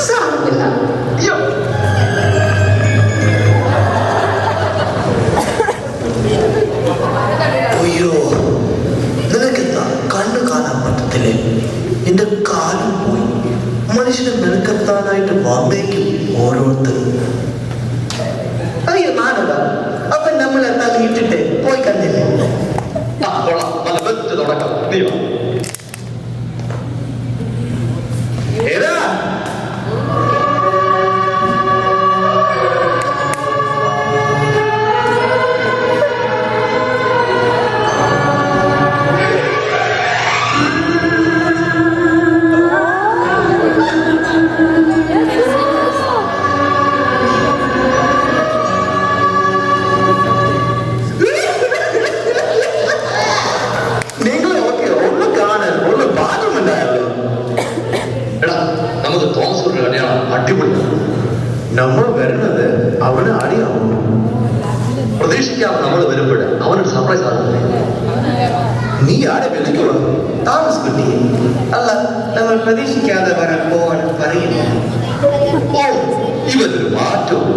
സാരമില്ല. അയ്യോ, നിനക്കെന്താ കണ്ണു കാണാൻ പറ്റത്തില്ലേ? നിന്റെ കാലും പോയി. മനുഷ്യനെ മെനക്കെത്താനായിട്ട് വന്നേക്കും ഓരോരുത്തർ. അയ്യോ നാനതാ, അപ്പൊ നമ്മളെന്താ വീട്ടിട്ട് പോയി കണ്ടില്ലേ? തുടക്കം ഏതാ നമ്മൾ വരുന്നത് അവന് അറിയാമോ? പ്രതീക്ഷിക്കാതെ നമ്മൾ വരുമ്പോൾ അവനൊരു സർപ്രൈസ് ആകുന്നില്ലേ? നീ ആരെ വിളിക്കുക? താമസിക്കുട്ടി അല്ല, നമ്മൾ പ്രതീക്ഷിക്കാതെ വരാൻ പോകാൻ പറയുന്നു. ഇവനൊരു മാറ്റവും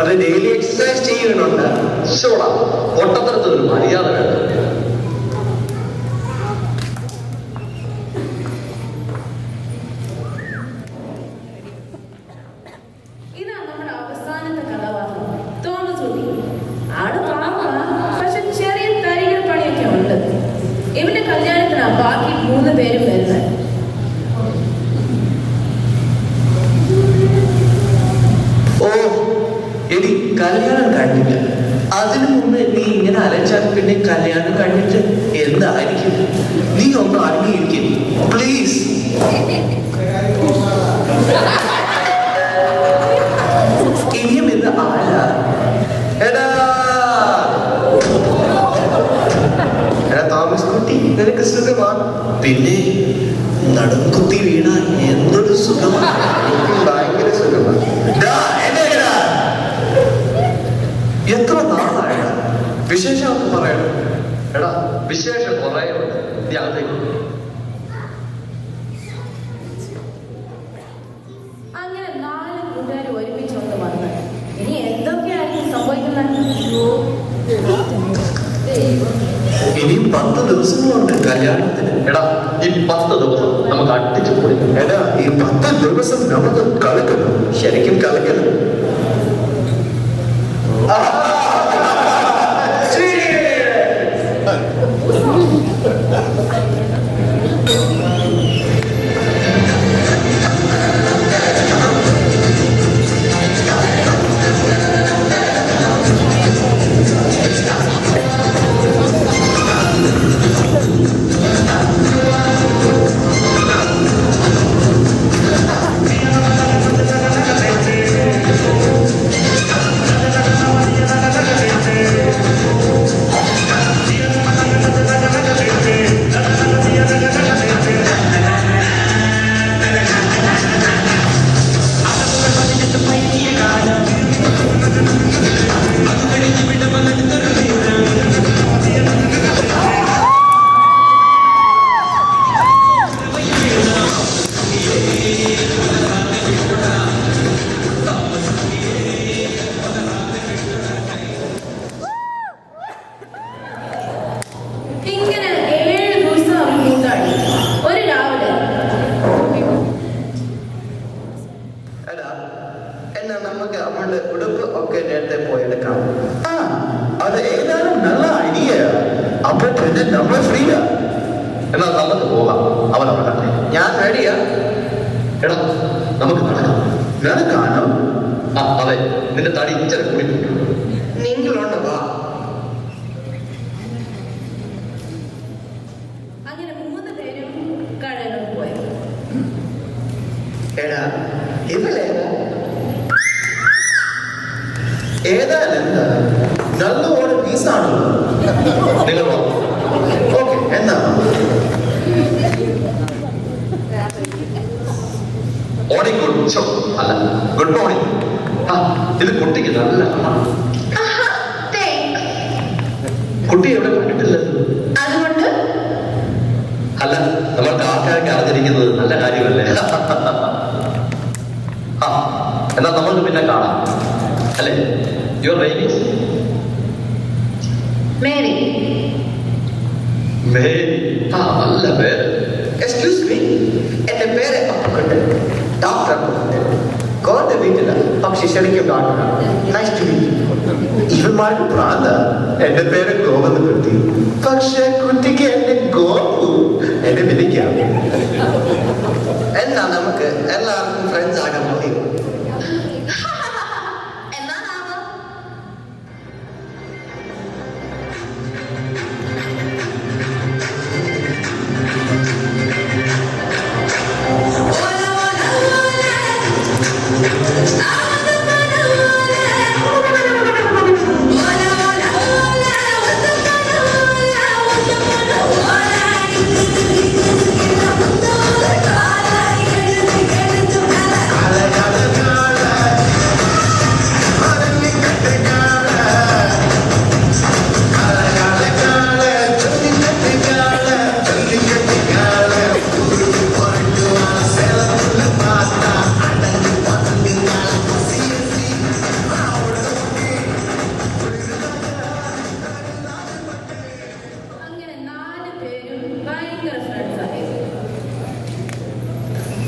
അത് ഡെയിലി എക്സസൈസ് ചെയ്യുന്നുണ്ട്. പൊട്ടത്തരത്തിനൊരു മര്യാദ വേണം. ഇവന്റെ കല്യാണത്തിനാ ബാക്കി 3 പേരും വരുന്നത്. ഓ, എടി കല്യാണം കഴിഞ്ഞില്ല. അതിനു മുമ്പ് നീ ഇങ്ങനെ അലച്ചാൽ പിന്നെ കല്യാണം കഴിഞ്ഞിട്ട് എന്തായിരിക്കും? നീ ഒന്ന് അടങ്ങിയിരിക്കും പ്ലീസ്. ഇനിയും ഇത് ആരാ? എടാ തോമസ് കുട്ടി, നിനക്ക് സുഖമാണ്? പിന്നെ നടുംകുത്തി വീണാൽ എന്തൊരു സുഖമാണ്. ഭയങ്കര സുഖമാണ്. എത്ര നാളായ വിശേഷം പറയണം. എടാ വിശേഷം കുറേ ഉണ്ട്. നീ അകത്തേക്ക് അങ്ങനെ 4 കൂട്ടുകാർ ഒരുമിച്ചൊന്ന് വന്ന് ഇനി എന്തൊക്കെയായിരിക്കും സംഭവിക്കുന്നത്? ഇനി 10 ദിവസങ്ങളുണ്ട് കല്യാണത്തിന്. എടാ ഈ 10 ദിവസം നമുക്ക് അടിച്ചു പൊളിക്കണം. എടാ ഈ 10 ദിവസം നമുക്ക് കളിക്കണം, ശരിക്കും കളിക്കണം. നമുക്ക് അവളുടെ ഉടുപ്പ് ഒക്കെ നേരത്തെ പോയെടുക്കാം. അത് ഏതായാലും നല്ല ഐഡിയ. അപ്പൊ പിന്നെ നമ്മൾ ഫ്രീയാ. എന്നാൽ നമുക്ക് പോകാം. അവൻ അവിടെ ഞാൻ റെഡിയാ. എടാ നമുക്ക് നടക്കാം. നടക്കാനോ? അതെ, നിന്റെ തടി ഇച്ചിരി കൂടി. നിങ്ങളുണ്ടവാ. അങ്ങനെ 3 പേരും കടയിലോട്ട് പോയി. എടാ ഇവളേതാ? ഏതായാലും നല്ല ഓരോ പീസാണല്ലോ. നിങ്ങൾ ഓക്കെ, എന്നാ മോർണിംഗ് ഗുഡ് അല്ല ഗുഡ് മോർണിംഗ്. ഇത് കുട്ടിക്ക് നല്ല കുട്ടി എവിടെ കണ്ടിട്ടില്ല. അതുകൊണ്ട് അല്ല, നമ്മൾക്ക് ആൾക്കാരൊക്കെ അറിഞ്ഞിരിക്കുന്നത് നല്ല കാര്യമല്ലേ? എന്നാൽ നമുക്ക് പിന്നെ കാണാം അല്ലേ? Your ladies Mary. മേരി. ആ നല്ല പേര്. എക്സ്ക്യൂസ് മീ, എന്റെ പേര് അപ്പുക്കുട്ടൻ, ഡോക്ടർ അപ്പുക്കുട്ടൻ. കോന്റെ വീട്ടില, പക്ഷെ ശരിക്കും ഡോക്ടറാണ്. Nice to meet you. ഇവന്മാർക്ക് പ്രാന്ത. എന്റെ പേര് ഗോവെന്ന് കുട്ടി, പക്ഷെ കുട്ടിക്ക് എന്നെ ഗോപു എന്നെ വിളിക്കാം. എന്നാ നമുക്ക് എല്ലാവർക്കും ഫ്രണ്ട്സ് ആകാൻ മതി.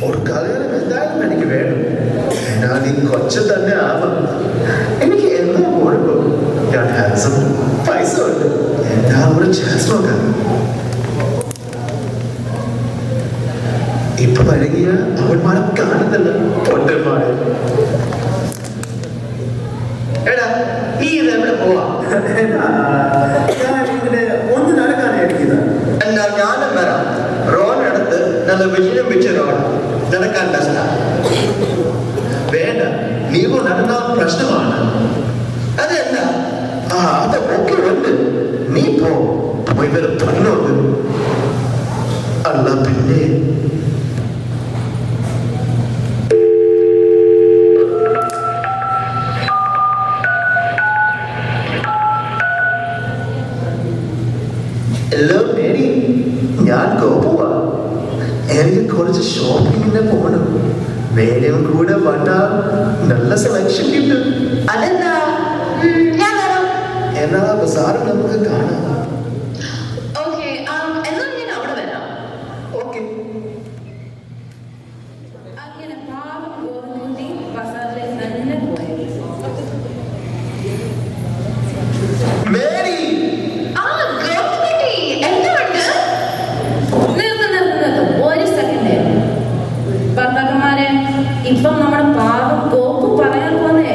ഒരു കല്യാണം എന്തായാലും എനിക്ക് വേണം. എന്നാൽ ഈ കൊച്ചു തന്നെ ആവാം. എനിക്ക് എന്താ കുഴപ്പം? ഞാൻ ഹാൻസം, പൈസ ഉണ്ട്. എന്താ ഒരു ചാൻസ് നോക്കാം. ഇപ്പൊ വഴങ്ങിയ അവന്മാരെ കാണുന്നില്ല, പൊട്ടന്മാരെ. എടാ, നീ ഇത് എവിടെ പോവാ? ഒന്ന് നടക്കാനായിരിക്കുന്നത്. എന്നാ ഞാനും വരാം. റോഡ് എടുത്ത് നല്ല വിജയം വെച്ച റോഡ് നടക്കാൻ കഷ്ട. വേണ്ട, നീവോ നടന്നാൽ പ്രശ്നമാണ്. അതെന്താ? ആ അതൊക്കെ ഉണ്ട്. നീ പോയി വരെ പറഞ്ഞോണ്ട്. അല്ല പിന്നെ ഹലോ മേരി, ഞാൻ ഗോപുവാ. എനിക്ക് കുറച്ച് ഷോപ്പിങ്ങിന് പോകണം. മേരിയും കൂടെ വന്നാൽ നല്ല സെലക്ഷൻ കിട്ടും. അതെന്താ? ഞാൻ വരാം. എന്നാ ബസാറ് നമുക്ക് കാണാം. ഓക്കെ, എന്നാൽ ഞാൻ അവിടെ വരാം. ഓക്കെ. അങ്ങനെ പാവം ഗോവിന്ദൻകുട്ടി ബസാറിലേക്ക് തന്നെ പോയി. മേരി, ഇപ്പം നമ്മുടെ പാവം ഗോപു പറയാൻ പോന്നേ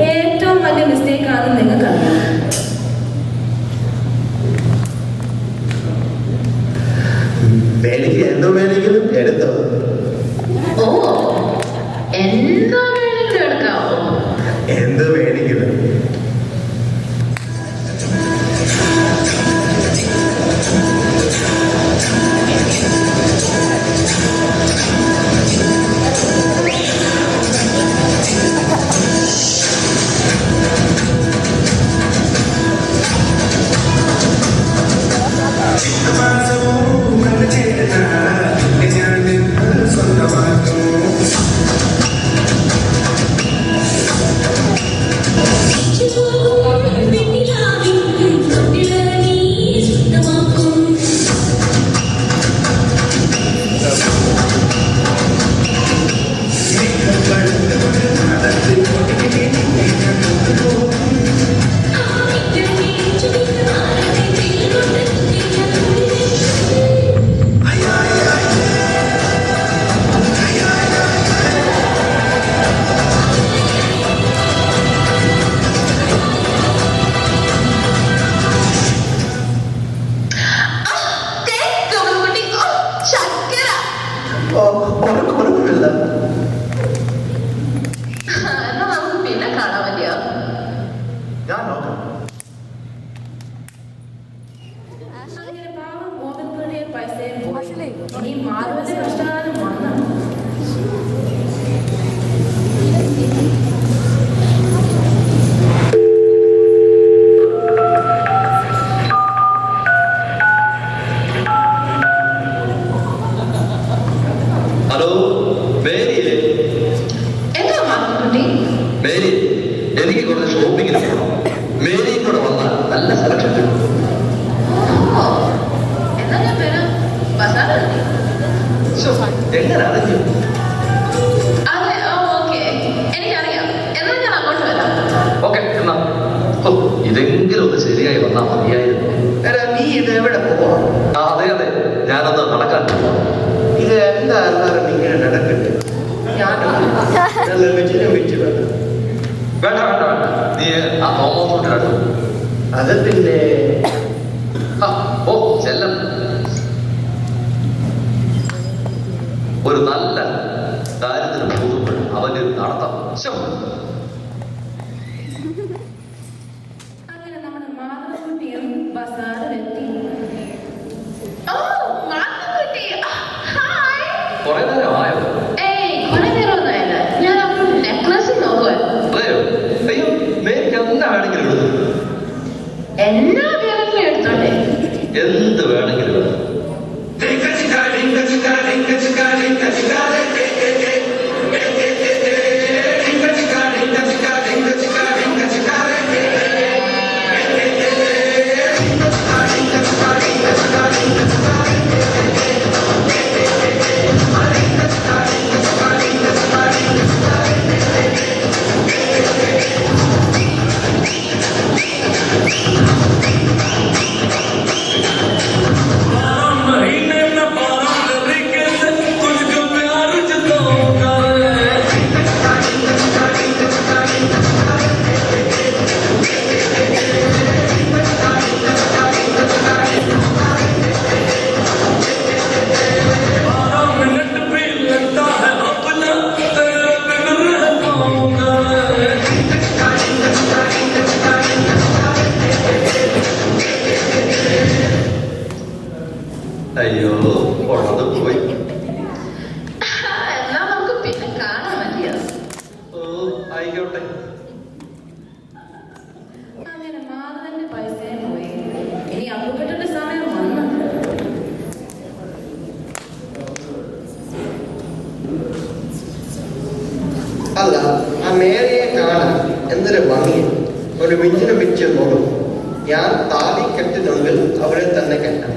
ഏറ്റവും വലിയ മിസ്റ്റേക്ക് ആണെന്ന് നിങ്ങൾക്കറിയാം. മേരിക്ക് എന്തോ വേണമെങ്കിലും എടുത്തോ. ഓ, എന്താ വേണമെങ്കിലും എടുക്കാവോ? എന്തോ വേണമെങ്കിലും. ഈ മാധവന്റെ കഷ്ടകാലം വന്നു. ഹലോ അങ്ങനെ നടക്കട്ടെ. ഞാൻ നല്ല വെച്ചിനെ വെച്ച് വേണം. വേണ്ട വേണ്ട വേണ്ട, നീ ആ തോമോസോട്ട് അടുത്തു. അത് പിന്നെ ഓ ചെല്ലം. ഒരു നല്ല കാര്യത്തിന് പോകുമ്പോൾ അവന് നടത്താം. അങ്ങനെ നമ്മുടെ മാധവൻകുട്ടിയും ബസാറിലെത്തി. ഓ മാധവൻകുട്ടി, ഹായ്. കുറെ നേരമായോ? ഏയ് കുറെ നേരമൊന്നുമായില്ല. ഞാൻ അപ്പോൾ നെക്ലസ് നോക്കുക. അതെയോ? അയ്യോ, മേക്ക് എന്നാ വേണമെങ്കിലും എടുത്തു. എന്നാ വേണമെങ്കിലും എടുത്തോട്ടെ. എന്ത് വേണമെങ്കിലും എടുത്തു. അയ്യോ ഉള്ളത് പോയി. എന്നാ നമുക്ക് പിന്നെ കാണാൻ മതിയോ? ഓ ആയിക്കോട്ടെ. അങ്ങനെ മാധവന്റെ പൈസയും പോയി. ഇനി അപ്പുക്കുട്ടന്റെ സമയം വന്നു. അല്ല, ആ മേരിയെ കാണാൻ എന്തൊരു ഭംഗി. ഒരു മിഞ്ചിനെ വെച്ച് പോകും. ഞാൻ താലി കെട്ടുന്നെങ്കിൽ അവരെ തന്നെ കെട്ടാം.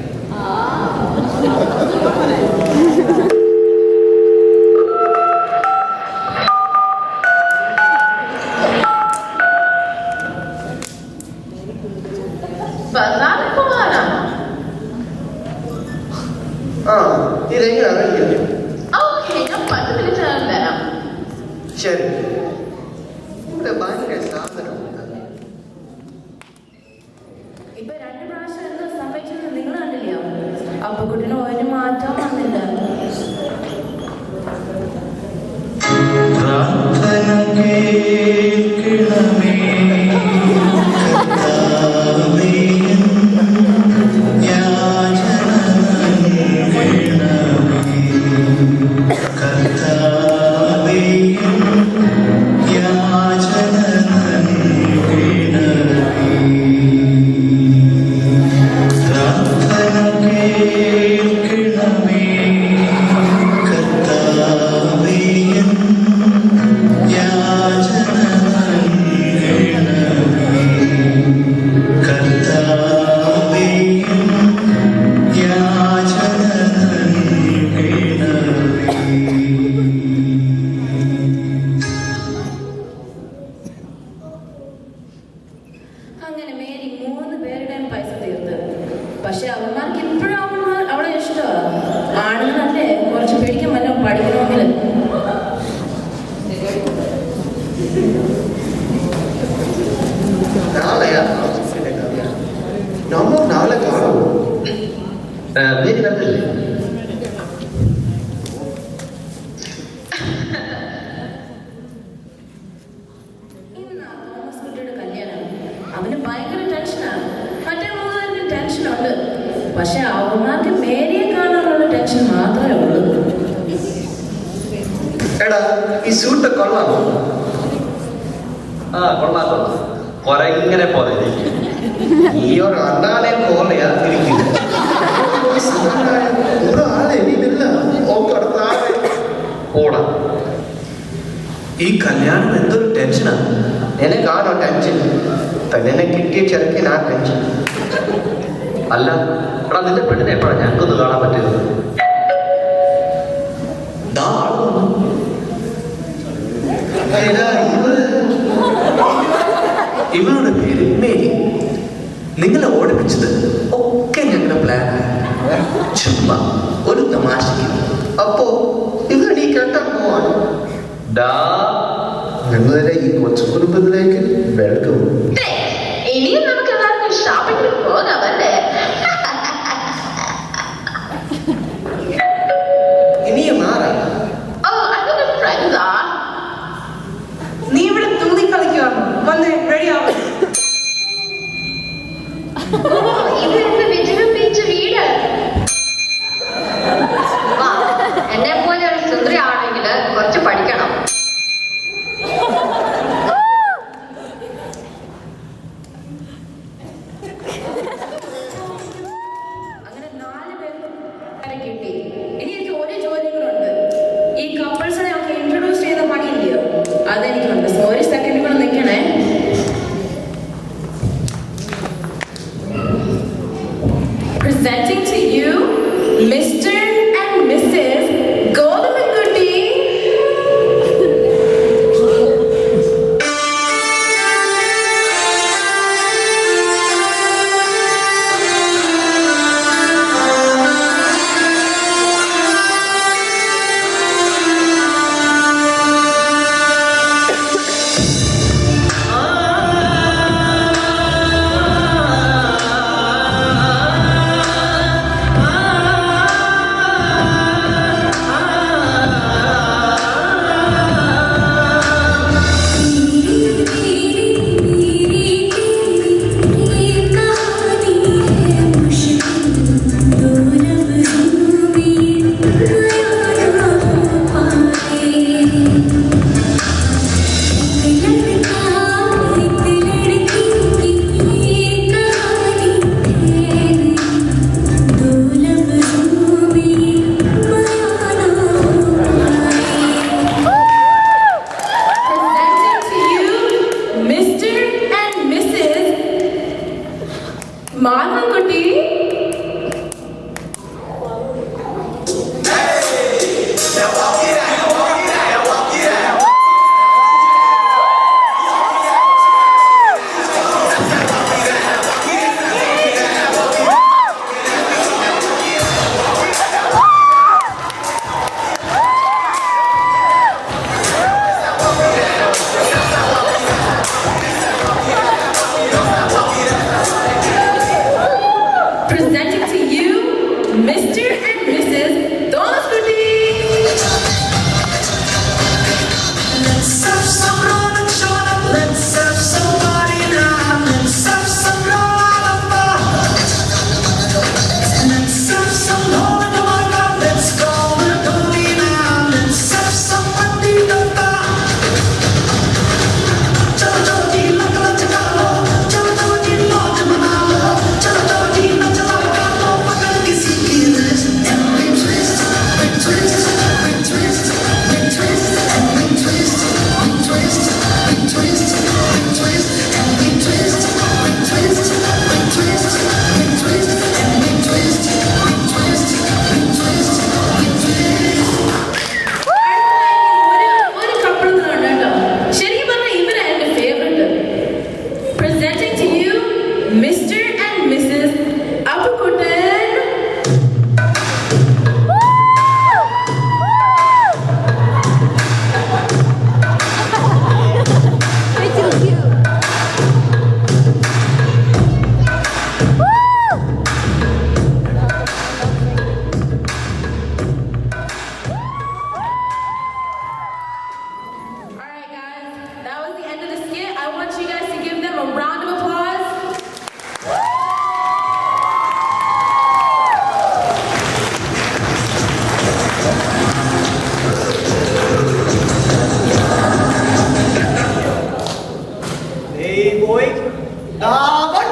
ബസാറിൽ പോകാനാണോ? ആ, ഇതെങ്ങനെയാണ് അറിയില്ല. ഓക്കെ, ഞാൻ 10 മിനിറ്റ് വരാം. ശരി. ഇവിടെ ഭയങ്കര സാധനമുണ്ട്. ഇപ്പൊ 2 പ്രാവശ്യം എന്താ സംഭവിച്ചത് നിങ്ങൾ കണ്ടില്ലയോ? അപ്പുക്കുട്ടിന് ഒരു മാറ്റം വന്നില്ല. അങ്ങനെ മേരി 3 പേരുടെയും പൈസ തീർത്ത്. പക്ഷെ അവന്മാർക്ക് ഇപ്പോഴും അവളെ ഇഷ്ടമാണ്. ആണുങ്ങളല്ലേ, കുറച്ച് പേടിക്കാൻ വല്ലതും പഠിക്കണമെങ്കിൽ. നാളെയാ നമ്മൾ നാളെ കാണും. മേരി വന്നില്ലേ? ഇന്നാ തോമസ് കുട്ടിയുടെ കല്യാണം. അവന് ഭയങ്കര ടെൻഷനാണ്. മറ്റേ 3 പേർക്കും ടെൻഷനുണ്ട്. പക്ഷെ അവന്മാർക്ക് മേരിയെ കാണാനുള്ള ടെൻഷൻ മാത്രമേ ഉള്ളൂ. എടാ, ഈ സൂട്ട് കൊള്ളാമോ? ആ കൊള്ളാം കൊള്ളാം. കൊരങ്ങനെ പോലെ ഇരിക്കും. ഈ ഒരു അണ്ണാനെ പോലെയാ ഇരിക്കുന്നത്. ഒരാളെ ഇല്ല. ഓടാ. ഈ കല്യാണം എന്തൊരു ടെൻഷനാണ്. നിനക്കാണോ ടെൻഷൻ? പെണ്ണിനെ കിട്ടിയ ചെറുക്കൻ ആ ടെൻഷൻ. അല്ല എടാ, നിന്റെ പെണ്ണിനെ എപ്പോഴാണ് ഞങ്ങൾക്കൊന്ന് കാണാൻ പറ്റിയത്? ദാ ആള് വന്നു. ഇവളുടെ പേര് മേരി. നിങ്ങളെ ഓടിപ്പിച്ചത് ഒക്കെ ഞങ്ങളുടെ പ്ലാനാണ്. ചുമ്മാ ഒരു തമാശയ്ക്ക്. അപ്പോ ഇവരുടെ ഈ on. ഡാ നിങ്ങളുടെ ഈ കൊച്ചു കുടുംബത്തിലേക്ക് വെൽക്കം. ഇനിയും നമുക്ക് എല്ലാവർക്കും ഷോപ്പിംഗ് പോകാമല്ലേ? ഇനിയും മാറാ. ഓ, അതിന്റെ ഫ്രണ്ട്സാ. നീ ഇവിടെ തുള്ളി കളിക്കുകയാണ്. വന്ന് റെഡി ആവും. ഓ, ഇത് എന്റെ വിജൃംഭിച്ച വീട്. വാ, എന്നെ പോലെ ഒരു സുന്ദരി ആണെങ്കിൽ കുറച്ച് പഠിക്കണം. അങ്ങനെ 4 പേരെ കിട്ടി. ഇനി എനിക്ക് ഒരു ജോലികളുണ്ട്. ഈ കപ്പിൾസിനെ ഒക്കെ ഇൻട്രൊഡ്യൂസ് ചെയ്ത പണിയില്ലയോ, അതെനിക്കുണ്ട്. സോ ഒരു സെക്കൻഡ് കൂടെ നിൽക്കണേ. Presenting to you, Mr. and Mrs. Goldamangutti. Presenting to you, Mr. and Mrs. Malmangutti. Presenting to you, Mr. and Mrs. Donascuti. Let's have some roll and shut up. Let's have some party now. Let's have some roll. Let's have some roll and roll up. Let's go and party now. Let's have some party now. Chalo chalo ji lagla chalo. Chalo chalo ji lodge manalo. Chalo chalo ji lodge manalo. Pagal kisi ki wrist and we twist, we twist, we twist, we twist and we twist, we twist, we twist, we twist and we twist, we twist, we twist, we twist and we twist, we twist, we twist, we twist. ഒരു couple ഉണ്ട് കേട്ടോ. ശരിക്കും പറഞ്ഞാൽ ഇവരാ എന്റെ favourite. Presenting to you, Mr. and Mrs. Appukutan. All right, guys, that was the end of the skit. I want you guys to give them a round of applause. Hey boy, dapat